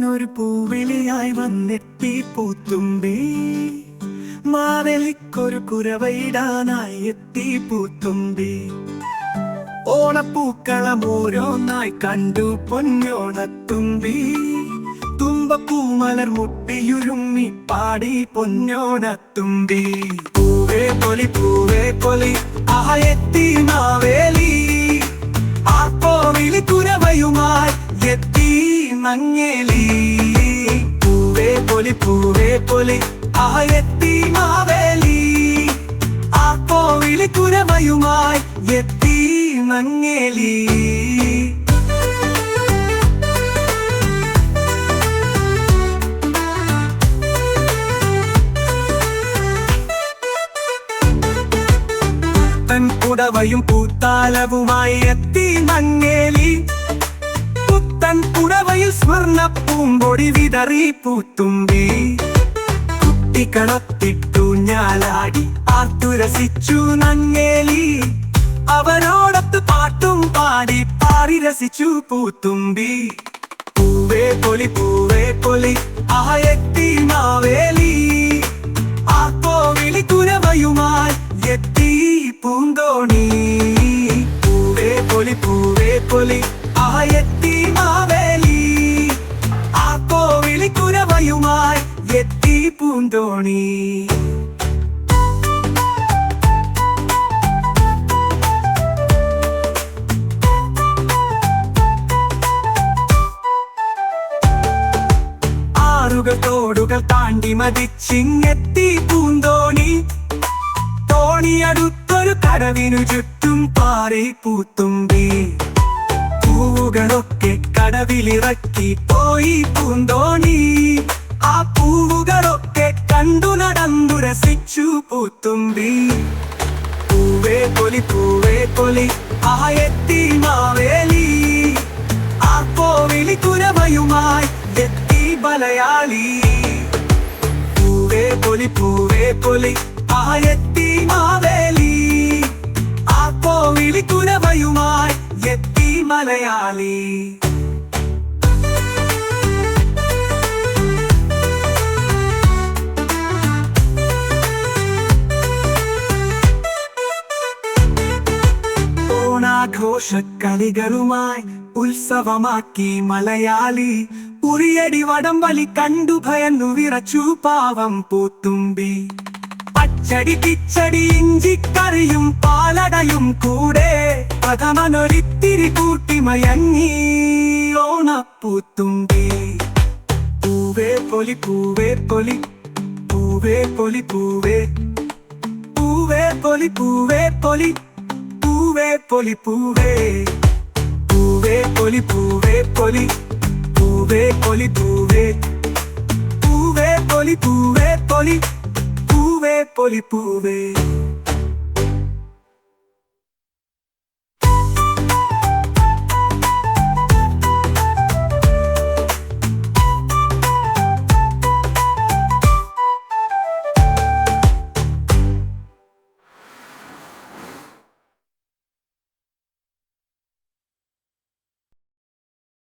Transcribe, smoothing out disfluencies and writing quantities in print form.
ഒരു പൂവിളിയായി വന്നെത്തി പൂത്തുമ്പി. മാവേലിക്കൊരു കുരവയിടാനായി എത്തി പൂത്തുമ്പി. ഓണപ്പൂക്കളം ഓരോന്നായി കണ്ടു പൊന്നോണത്തുമ്പി. തുമ്പപ്പൂമലർ മുട്ടിയുരുമ്മി പാടി പൊന്നോണത്തുമ്പി. പൂവേ പൊലി പൂവേ പൊലി ആഹ എത്തി മാവേലി. ആ കോവിലി കുരവയുമായി എത്തി മങ്ങേലി. പൂവേ പൊലി ആഹ എത്തി മാവേലി. ആ കോവിലി കുരവയുമായി എത്തി മങ്ങേലി. പുടവയും പൂത്താലവുമായി എത്തി മങ്ങേലി. പുത്തൻ പുടവയിൽ സ്വർണ്ണ പൂമ്പൊടി വിതറി പൂത്തുമ്പി. കുട്ടികളൊത്തിട്ടു ഞാലാടി ആർത്തുരസിച്ചു നങ്ങേലി. അവരോടൊത്ത് പാട്ടും പാടി പാടി രസിച്ചു പൂത്തുമ്പി. പൂവേ പൊലി ആഹ എത്തി മാവേലി. ആ കോവിലി കുരവയുമായി എത്തി പൂന്തോണി. പൂവേ പൊലി ആഹ എത്തി മാവേലി. ആ കോവിലി കുരവയുമായി എത്തി പൂന്തോണി. ആറുകൾ തോടുകൾ താണ്ടി മതിച്ചിങ്ങെത്തി പൂന്തോണി. തോണിയടുത്തൊരു കടവിനു ചുറ്റും പാറി പൂത്തുമ്പി. പൂവുകളൊക്കെ കടവിലിറക്കി പോയി പൂന്തോണി. ആ പൂവുകളൊക്കെ കണ്ടു നടന്നു രസിച്ചു പൂത്തുമ്പി. പൂവേ പൊലി ആഹ എത്തി മാവേലി. ആ കോവിലി കുരവയുമായി എത്തി മലയാളി. പൂവേ പൊലി ആഹ എത്തി മാവേലി. ആ കോവിലി കുരവയുമായി എത്തി മലയാളി. ഓണാഘോഷക്കളികളുമായി ഉത്സവമാക്കി മലയാളി. ഉറിയടി വടംവലി കണ്ടു ഭയന്നു വിറച്ചു പാവം പൂത്തുമ്പി. പച്ചടി കിച്ചടി ഇഞ്ചിക്കറിയും പാലടയും കൂടെ പ്രഥമനൊരിത്തിരി കൂട്ടി മയങ്ങി ഓണപ്പൂത്തുമ്പി. പൂവേ പൊലി പൂവേ പൊലി പൂവേ പൊലി പൂവേ പൂവേ പൊലി പൂവേ പൊലി പൂവേ പൊലി പൂവേ പൂവേ പൊലി പൂവേ പൊലി പൂവേ പൊലി പൂവേ പൂവേ പൊലി പൂവേ പൊലി പൂവേ പൊലി പൂവേ.